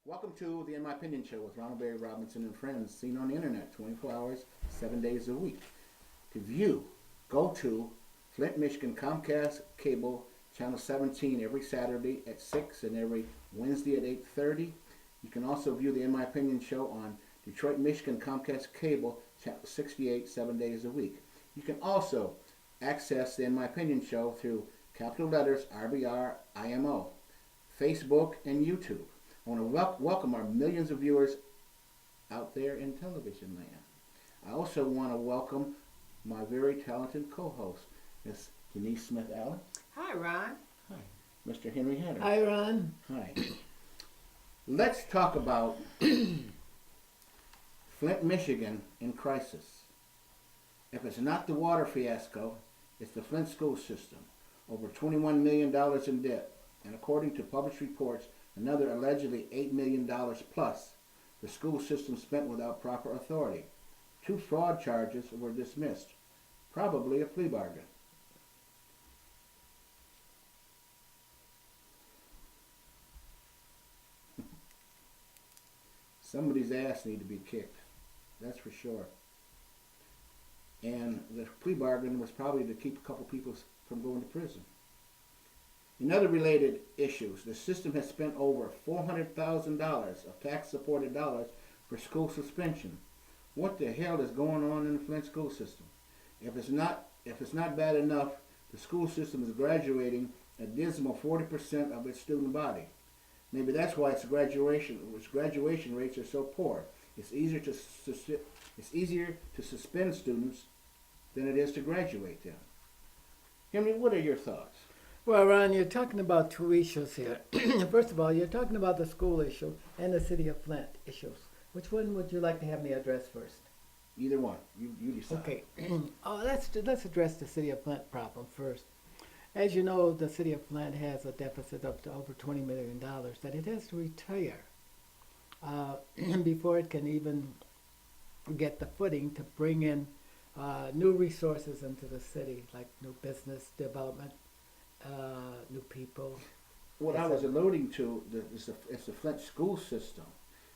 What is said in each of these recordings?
Welcome to the In My Opinion Show with Ronald Barry Robinson and friends, seen on the internet 24 hours, 7 days a week. To view, go to Flint, Michigan Comcast Cable, Channel 17 every Saturday at 6 and every Wednesday at 8:30. You can also view the In My Opinion Show on Detroit, Michigan Comcast Cable, Channel 68, 7 days a week. You can also access the In My Opinion Show through capital letters RBR IMO, Facebook, and YouTube. I want to welcome our millions of viewers out there in television land. I also want to welcome my very talented co-host, Miss Denise Smith-Allen. Hi, Ron. Hi. Mr. Henry Hatter. Hi, Ron. Hi. Let's talk about Flint, Michigan in crisis. If it's not the water fiasco, it's the Flint school system. Over $21 million in debt. And according to published reports, another allegedly $8 million plus the school system spent without proper authority. 2 fraud charges were dismissed. Probably a plea bargain. Somebody's ass need to be kicked. That's for sure. And the plea bargain was probably to keep a couple people from going to prison. In other related issues, the system has spent over $400,000 of tax-supported dollars for school suspension. What the hell is going on in the Flint school system? If it's not bad enough, the school system is graduating a dismal 40% of its student body. Maybe that's why its graduation rates are so poor. It's easier to suspend students than it is to graduate them. Henry, what are your thoughts? Well, Ron, you're talking about 2 issues here. First of all, you're talking about the school issue and the city of Flint issues. Which one would you like to have me address first? Either one. You decide. Okay. Let's address the city of Flint problem first. As you know, the city of Flint has a deficit of over $20 million that it has to retire before it can even get the footing to bring in new resources into the city, like new business development, new people. What I was alluding to is the Flint school system.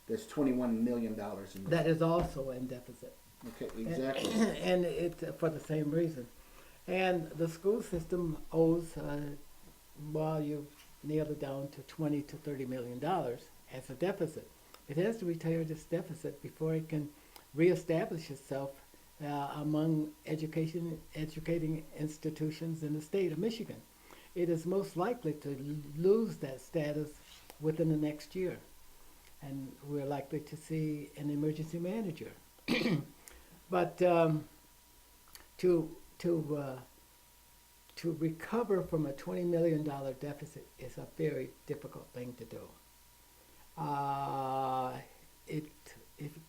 There's $21 million in debt. That is also in deficit. Okay, exactly. And it's for the same reason. And the school system owes, well, you've nailed it down to $20 to $30 million as a deficit. It has to retire this deficit before it can reestablish itself among educating institutions in the state of Michigan. It is most likely to lose that status within the next year. And we're likely to see an emergency manager. But to recover from a $20 million deficit is a very difficult thing to do.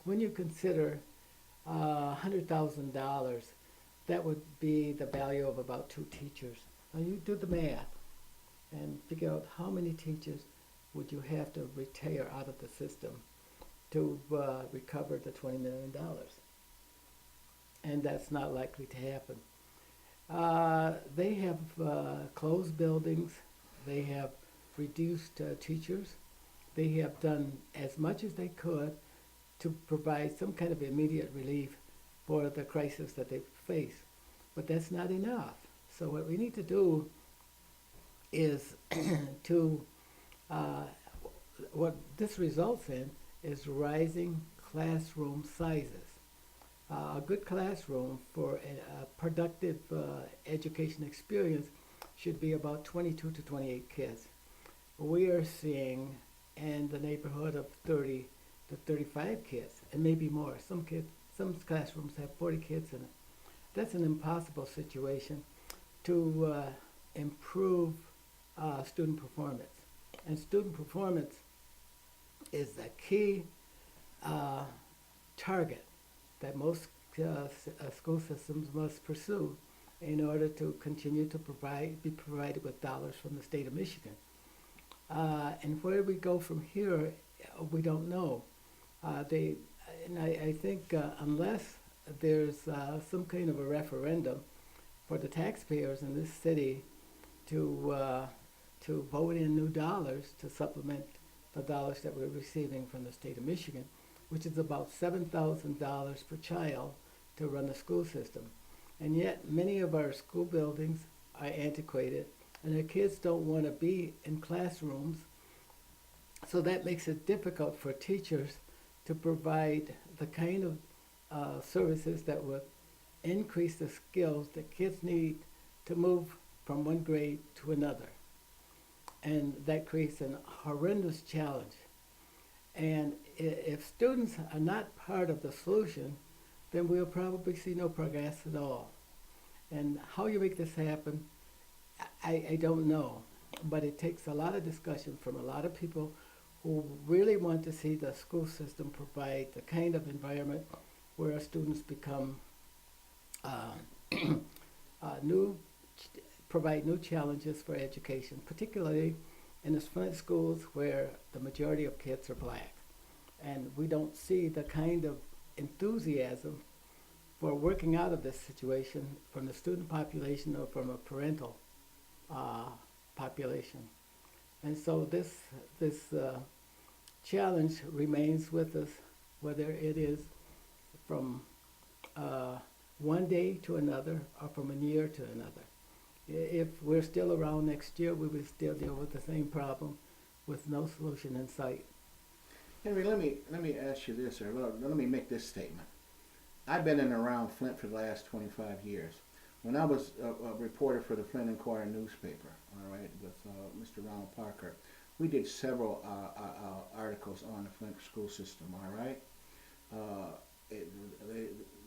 When you consider $100,000, that would be the value of about 2 teachers. Now you do the math and figure out how many teachers would you have to retire out of the system to recover the $20 million. And that's not likely to happen. They have closed buildings. They have reduced teachers. They have done as much as they could to provide some kind of immediate relief for the crisis that they face. But that's not enough. So what we need to do is what this results in is rising classroom sizes. A good classroom for a productive education experience should be about 22 to 28 kids. We are seeing in the neighborhood of 30 to 35 kids, and maybe more. Some classrooms have 40 kids in it. That's an impossible situation to improve student performance. And student performance is the key target that most school systems must pursue in order to continue to be provided with dollars from the state of Michigan. And where we go from here, we don't know. I think unless there's some kind of a referendum for the taxpayers in this city to vote in new dollars to supplement the dollars that we're receiving from the state of Michigan, which is about $7,000 per child to run the school system. And yet, many of our school buildings are antiquated, and the kids don't want to be in classrooms. So that makes it difficult for teachers to provide the kind of services that would increase the skills that kids need to move from one grade to another. And that creates a horrendous challenge. And if students are not part of the solution, then we'll probably see no progress at all. And how you make this happen, I don't know. But it takes a lot of discussion from a lot of people who really want to see the school system provide the kind of environment where our students become uh, new, provide new challenges for education, particularly in the Flint schools where the majority of kids are black. And we don't see the kind of enthusiasm for working out of this situation from the student population or from a parental population. And so this challenge remains with us, whether it is from one day to another or from a year to another. If we're still around next year, we will still deal with the same problem with no solution in sight. Henry, let me ask you this, or let me make this statement. I've been in and around Flint for the last 25 years. When I was a reporter for the Flint Inquirer newspaper, all right, with Mr. Ronald Parker, we did several articles on the Flint school system, all right? It,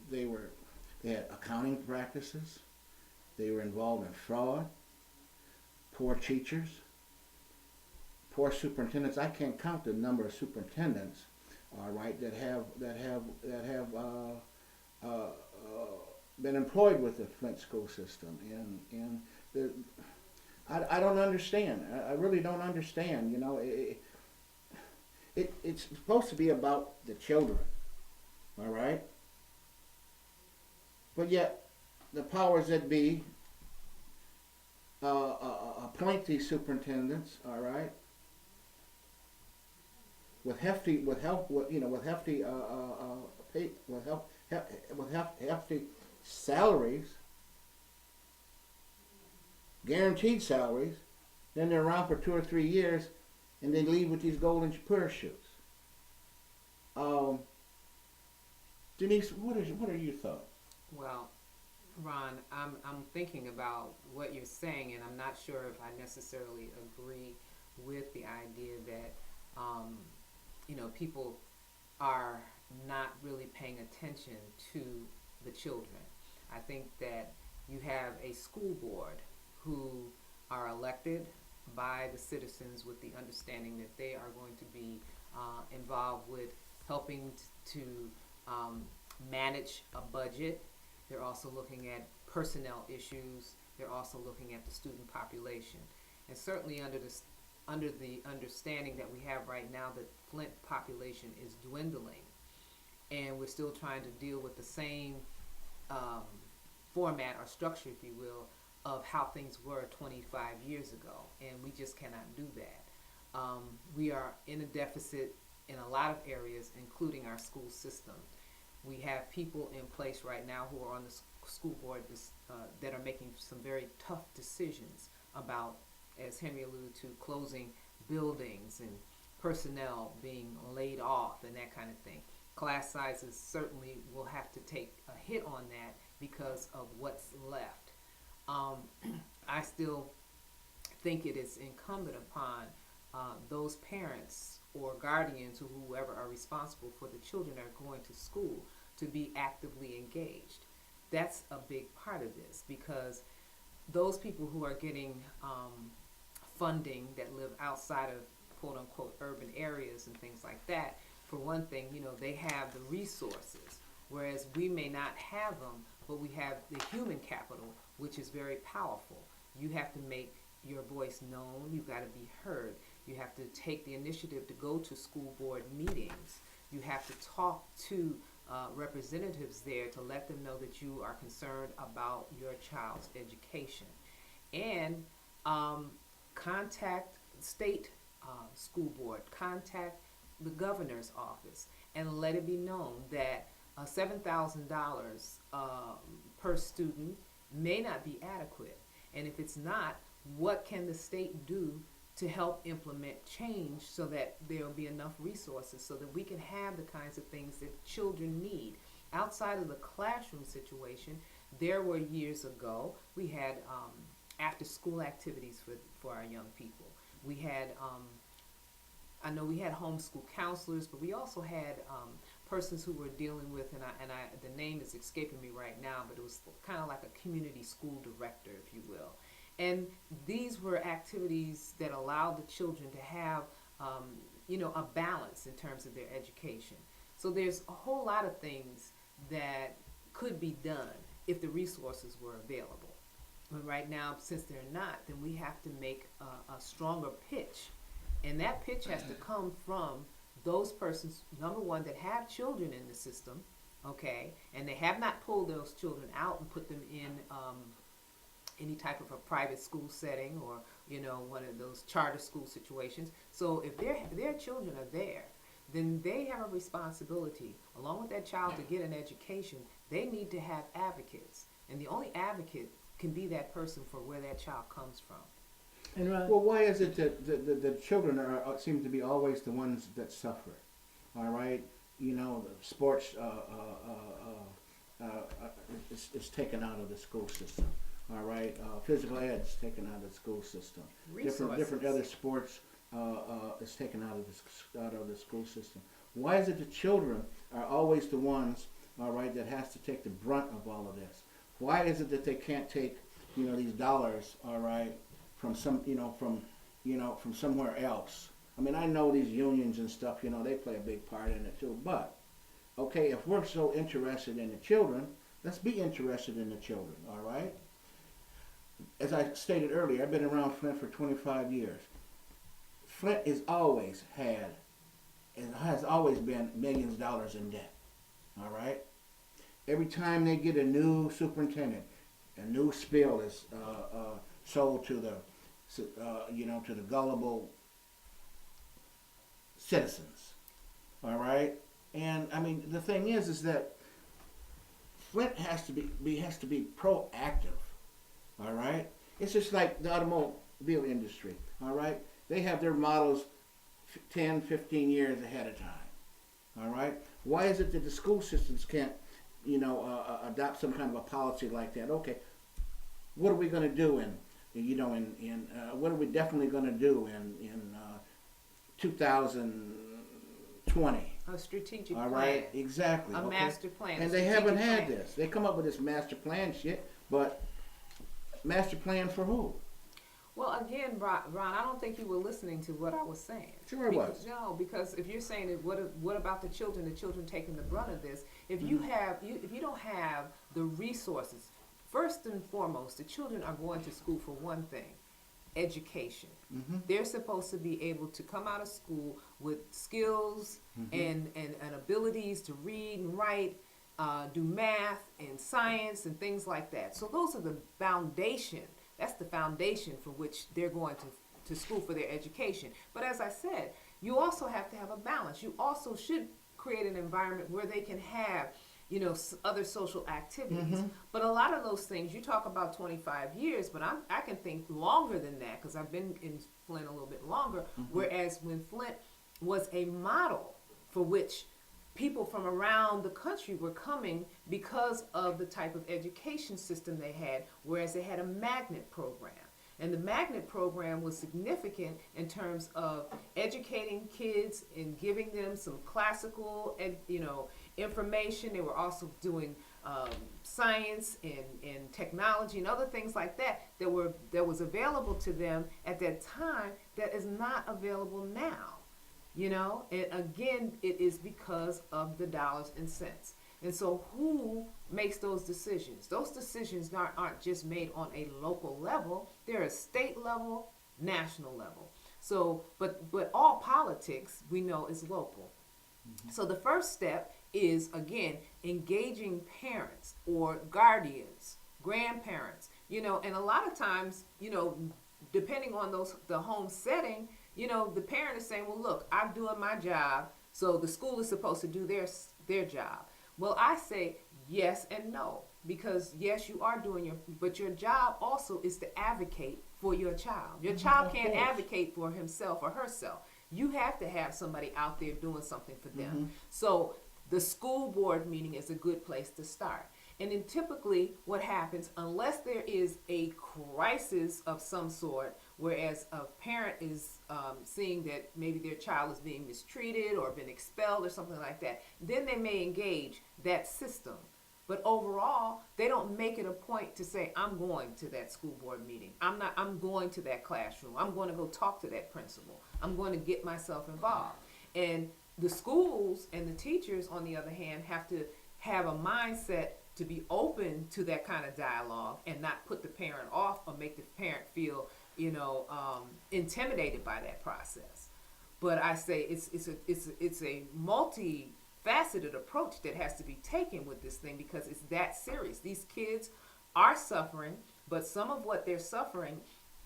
they had accounting practices. They were involved in fraud, poor teachers, poor superintendents. I can't count the number of superintendents, all right, that have been employed with the Flint school system, and I don't understand. I really don't understand. You know, it's supposed to be about the children, all right, but yet the powers that be appoint these superintendents, all right, with hefty hefty salaries, guaranteed salaries. Then they're around for 2 or 3 years, and they leave with these golden parachutes. Denise, what are your thoughts? Well, Ron, I'm thinking about what you're saying, and I'm not sure if I necessarily agree with the idea that people are not really paying attention to the children. I think that you have a school board who are elected by the citizens with the understanding that they are going to be involved with helping to manage a budget. They're also looking at personnel issues. They're also looking at the student population. And certainly under the understanding that we have right now that Flint population is dwindling, and we're still trying to deal with the same format or structure, if you will, of how things were 25 years ago, and we just cannot do that. We are in a deficit in a lot of areas, including our school system. We have people in place right now who are on the school board that are making some very tough decisions about, as Henry alluded to, closing buildings and personnel being laid off and that kind of thing. Class sizes certainly will have to take a hit on that because of what's left. I still think it is incumbent upon those parents or guardians or whoever are responsible for the children that are going to school to be actively engaged. That's a big part of this, because those people who are getting funding that live outside of quote unquote urban areas and things like that, for one thing, they have the resources, whereas we may not have them, but we have the human capital, which is very powerful. You have to make your voice known. You've got to be heard. You have to take the initiative to go to school board meetings. You have to talk to representatives there to let them know that you are concerned about your child's education. And contact state school board, contact the governor's office, and let it be known that $7,000 per student may not be adequate. And if it's not, what can the state do to help implement change so that there will be enough resources so that we can have the kinds of things that children need? Outside of the classroom situation, there were years ago, we had after school activities for our young people. We had, I know we had homeschool counselors, but we also had persons who were dealing with, the name is escaping me right now, but it was kind of like a community school director, if you will. And these were activities that allowed the children to have, a balance in terms of their education. So there's a whole lot of things that could be done if the resources were available. But right now, since they're not, then we have to make a stronger pitch. And that pitch has to come from those persons, number one, that have children in the system, okay, and they have not pulled those children out and put them in any type of a private school setting or, one of those charter school situations. So if their children are there, then they have a responsibility, along with that child, to get an education. They need to have advocates. And the only advocate can be that person for where that child comes from. And Ron, Well, why is it that the children seem to be always the ones that suffer? All right, the sports is taken out of the school system. All right, physical ed's taken out of the school system. Different other sports is taken out of the school system. Why is it the children are always the ones, all right, that has to take the brunt of all of this? Why is it that they can't take, these dollars, all right, from from somewhere else? I mean, I know these unions and stuff, they play a big part in it too. But, okay, if we're so interested in the children, let's be interested in the children, all right? As I stated earlier, I've been around Flint for 25 years. Flint has always had, and has always been, millions of dollars in debt, all right? Every time they get a new superintendent, a new spill is sold to the, to the gullible citizens. All right, and I mean the thing is that Flint has to be proactive. All right, it's just like the automobile industry. All right, they have their models 10, 15 years ahead of time. All right, why is it that the school systems can't adopt some kind of a policy like that? Okay, what are we going to do what are we definitely going to do in 2020? A strategic All plan. right, exactly. A master plan. And they haven't had this. They come up with this master plan shit, but master plan for who? Well, again, Ron, I don't think you were listening to what I was saying. Sure I was. No, because if you're saying that, what about the children taking the brunt of this? If you don't have the resources, first and foremost, the children are going to school for one thing, education. Mm-hmm. They're supposed to be able to come out of school with skills and abilities to read and write, do math and science and things like that. So those are the foundation. That's the foundation for which they're going to school for their education. But as I said, you also have to have a balance. You also should create an environment where they can have, other social activities. Mm-hmm. But a lot of those things, you talk about 25 years, but I can think longer than that because I've been in Flint a little bit longer. Whereas when Flint was a model for which people from around the country were coming because of the type of education system they had, whereas they had a magnet program. And the magnet program was significant in terms of educating kids and giving them some classical, information. They were also doing science and technology and other things like that was available to them at that time that is not available now. And again, it is because of the dollars and cents. And so who makes those decisions? Those decisions aren't just made on a local level. They're a state level, national level. So, but all politics, we know, is local. So the first step is, again, engaging parents or guardians, grandparents, and a lot of times, depending on the home setting, the parent is saying, well, look, I'm doing my job, so the school is supposed to do their job. Well, I say yes and no, because yes, you are doing but your job also is to advocate for your child. Your child Of can't course. advocate for himself or herself. You have to have somebody out there doing something for them. Mhm. So the school board meeting is a good place to start. And then typically what happens, unless there is a crisis of some sort, whereas a parent is seeing that maybe their child is being mistreated or been expelled or something like that, then they may engage that system. But overall, they don't make it a point to say, I'm going to that school board meeting. I'm going to that classroom. I'm going to go talk to that principal. I'm going to get myself involved. And the schools and the teachers, on the other hand, have to have a mindset to be open to that kind of dialogue and not put the parent off or make the parent feel, intimidated by that process. But I say it's a multifaceted approach that has to be taken with this thing, because it's that serious. These kids are suffering, but some of what they're suffering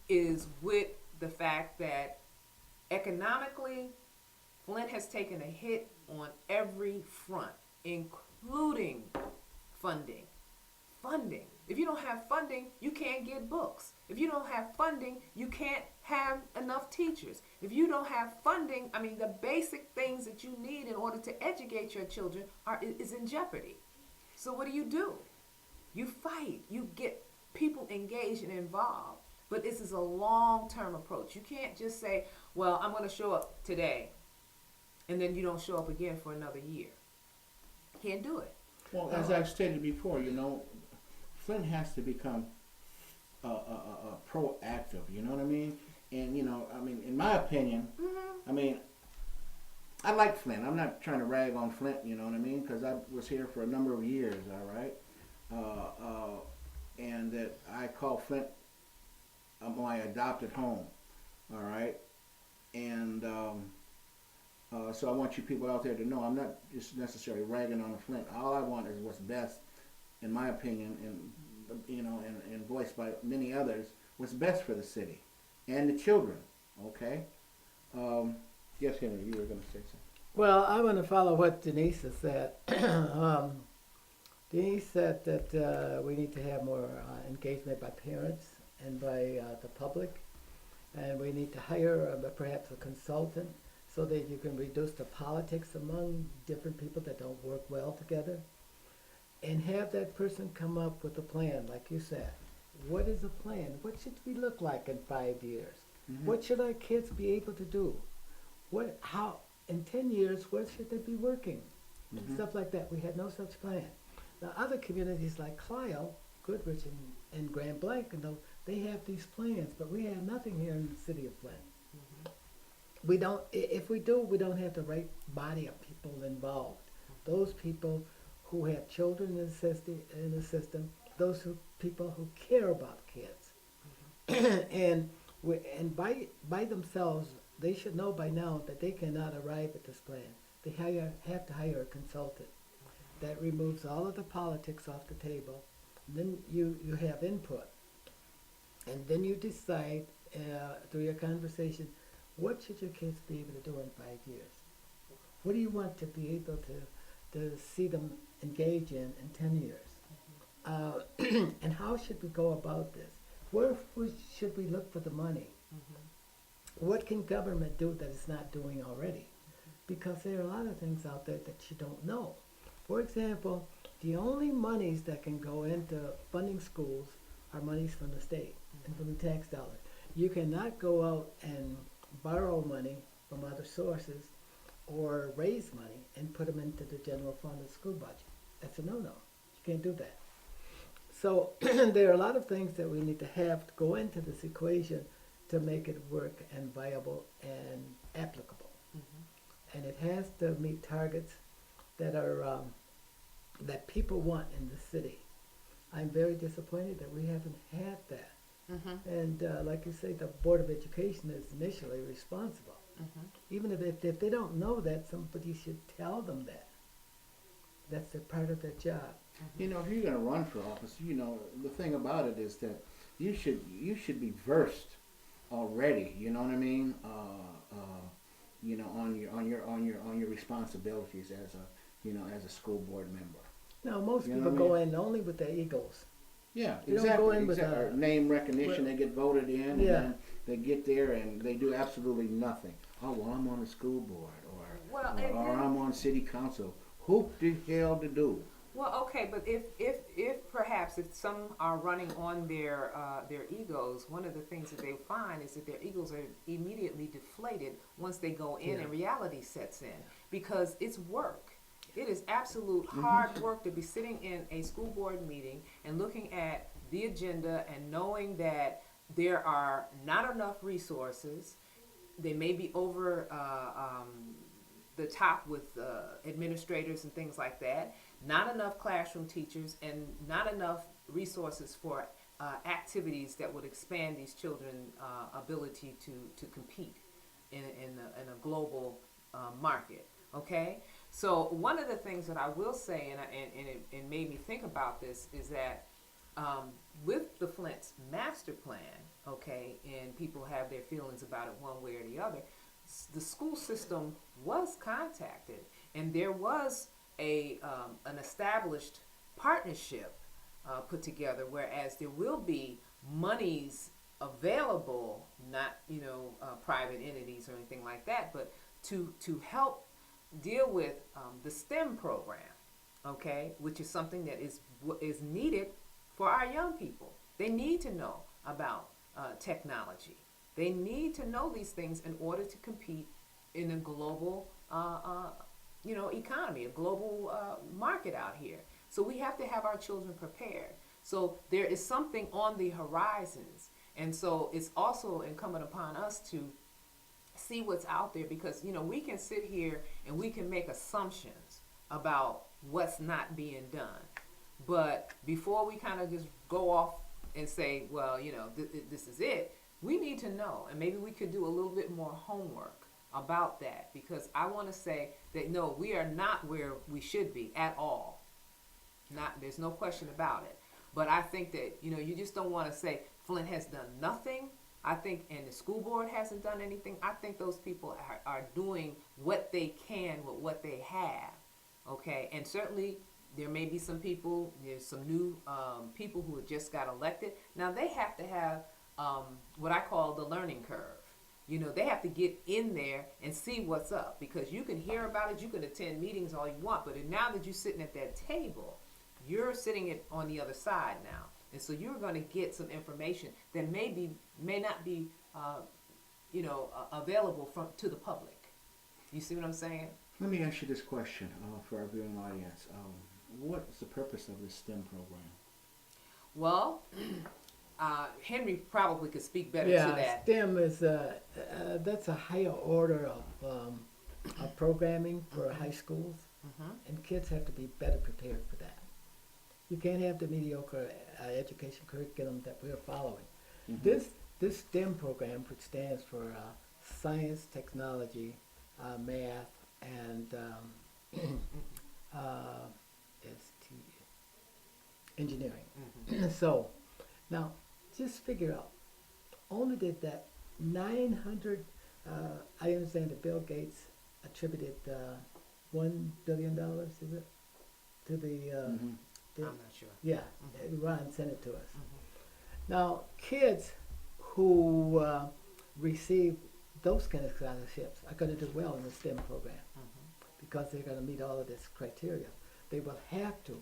is with the fact that economically, Flint has taken a hit on every front, including funding. Funding. If you don't have funding, you can't get books. If you don't have funding, you can't have enough teachers. If you don't have funding, the basic things that you need in order to educate your children is in jeopardy. So what do? You fight. You get people engaged and involved. But this is a long-term approach. You can't just say, well, I'm going to show up today, and then you don't show up again for another year. Can't do it. Well, as I've stated before, Flint has to become proactive. You know what I mean? And in my opinion, I like Flint. I'm not trying to rag on Flint. You know what I mean? Because I was here for a number of years. All right, and that I call Flint my adopted home. All right, and so I want you people out there to know I'm not just necessarily ragging on Flint. All I want is what's best, in my opinion, and voiced by many others, what's best for the city and the children. Okay. Yes, Henry, you were going to say something. Well, I want to follow what Denise has said. Denise said that we need to have more engagement by parents and by the public, and we need to hire perhaps a consultant so that you can reduce the politics among different people that don't work well together, and have that person come up with a plan, like you said. What is a plan? What should we look like in 5 years? Mhm. What should our kids be able to do? How in 10 years, where should they be working? Mhm. Stuff like that. We had no such plan. Now, other communities like Clio, Goodrich, and Grand Blanc, they have these plans, but we have nothing here in the city of Flint. We don't. If we do, we don't have the right body of people involved. Those people who have children in the system, people who care about kids, and by themselves, they should know by now that they cannot arrive at this plan. They have to hire a consultant. That removes all of the politics off the table. Then you have input, and then you decide through your conversation, what should your kids be able to do in 5 years? What do you want to be able to see them engage in 10 years? And how should we go about this? Where should we look for the money? What can government do that it's not doing already? Because there are a lot of things out there that you don't know. For example, the only monies that can go into funding schools are monies from the state and from the tax dollars. You cannot go out and borrow money from other sources or raise money and put them into the general fund of the school budget. That's a no-no. You can't do that. So there are a lot of things that we need to have to go into this equation to make it work and viable and applicable. And it has to meet targets that are that people want in the city. I'm very disappointed that we haven't had that. And like you say, the Board of Education is initially responsible. Even if they don't know that, somebody should tell them that. That's a part of their job. If you're going to run for office, the thing about it is that you should be versed already. You know what I mean? On your responsibilities as a as a school board member. Now, most You know people what I go mean? in only with their egos. Yeah, They don't go exactly. in with Exactly. a Name recognition. with- They get voted in, and Yeah. then they get there and they do absolutely nothing. Oh well, I'm on the school board, Well, or, and or then, I'm on city council. Who the hell to do? well, okay, but if perhaps if some are running on their egos, one of the things that they find is that their egos are immediately deflated once they go in Yeah. and reality sets in, because it's work. It is absolute hard work to be sitting in a school board meeting and looking at the agenda and knowing that there are not enough resources. They may be over the top with administrators and things like that. Not enough classroom teachers and not enough resources for activities that would expand these children's ability to compete in a global market. Okay, so one of the things that I will say, and it made me think about this, is that with the Flint's master plan, okay, and people have their feelings about it one way or the other, the school system was contacted, and there was an established partnership put together, whereas there will be monies available, not private entities or anything like that, but to help deal with the STEM program, okay, which is something that is needed for our young people. They need to know about technology. They need to know these things in order to compete in a global, economy, a global market out here. So we have to have our children prepared. So there is something on the horizons, and so it's also incumbent upon us to see what's out there, because we can sit here and we can make assumptions about what's not being done, but before we kind of just go off and say, well, this is it, we need to know, and maybe we could do a little bit more homework about that, because I want to say that no, we are not where we should be at all. Not, there's no question about it. But I think that you just don't want to say Flint has done nothing. I think, and the school board hasn't done anything. I think those people are doing what they can with what they have, okay? And certainly there may be some people, there's some new people who have just got elected. Now they have to have what I call the learning curve. They have to get in there and see what's up, because you can hear about it, you can attend meetings all you want, but now that you're sitting at that table, you're sitting on the other side now. And so you're going to get some information that may not be, available to the public. You see what I'm saying? Let me ask you this question for our viewing audience. What is the purpose of this STEM program? Well, Henry probably could speak better to Yeah, that. STEM is that's a higher order of programming for high schools, and kids have to be better prepared for that. You can't have the mediocre education curriculum that we're following. This STEM program, which stands for science, technology, math, and engineering. So now, just figure out, only did that 900, I understand that Bill Gates attributed $1 billion, is it, to the, I'm not sure. yeah, Ron sent it to us. Now, kids who receive those kind of scholarships are going to do well in the STEM program because they're going to meet all of this criteria. They will have to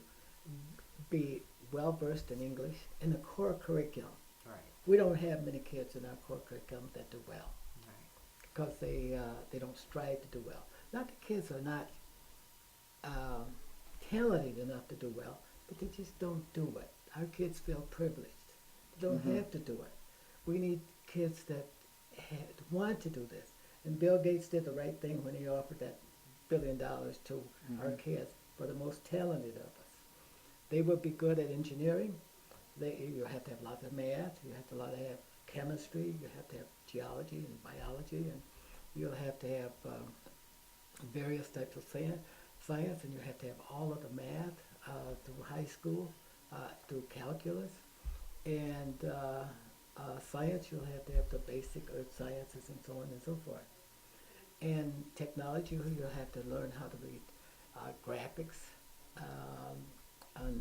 be well versed in English in the core curriculum. Right. We don't have many kids in our core curriculum that do well Right. because they don't strive to do well. Not that kids are not talented enough to do well, but they just don't do it. Our kids feel privileged. They don't have to do it. We need kids that want to do this. And Bill Gates did the right thing when he offered that $1 billion to our kids for the most talented of us. They will be good at engineering. You have to have lots of math. You have to have chemistry. You have to have geology and biology, and you'll have to have various types of science, and you have to have all of the math through high school, through calculus, and Science, you'll have to have the basic earth sciences and so on and so forth. And technology, you'll have to learn how to read graphics on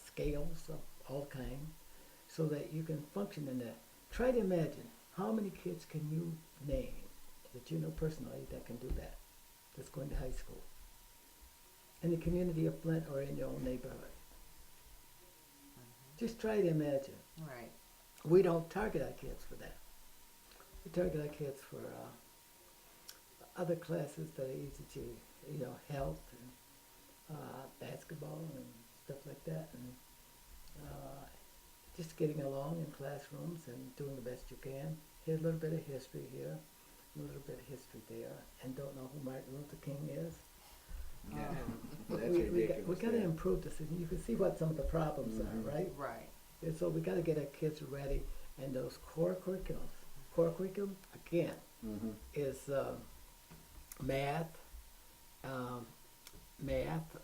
scales of all kinds so that you can function in that. Try to imagine how many kids can you name that you know personally that can do that, that's going to high school, in the community of Flint or in your own neighborhood. Just try to imagine. Right. We don't target our kids for that. We target our kids for other classes that are easy to, health and basketball and stuff like that, and just getting along in classrooms and doing the best you can. Here's a little bit of history here, a little bit of history there, and don't know who Martin Luther King is. Yeah, But that's we ridiculous. got to yeah. improve this, and you can see what some of the problems Mhm. are, right? Right. And so we got to get our kids ready, and those core curriculums. Core curriculum again Mhm. is math,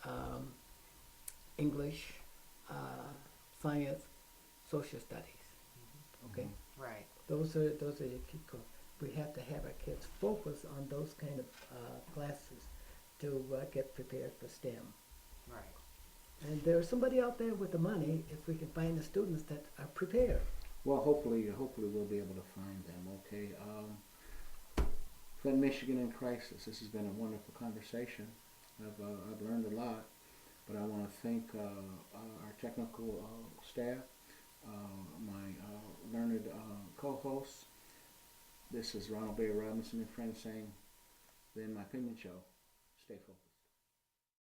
um, English, science, social studies. Okay, Right. those are your key core. We have to have our kids focus on those kind of classes to get prepared for STEM. Right. And there's somebody out there with the money if we can find the students that are prepared. Well, hopefully we'll be able to find them. Okay. Flint, Michigan in crisis. This has been a wonderful conversation. I've learned a lot, but I want to thank our technical staff, my learned co-hosts. This is Ronald Bay Robinson and friends saying, "The In My Opinion Show." Stay focused.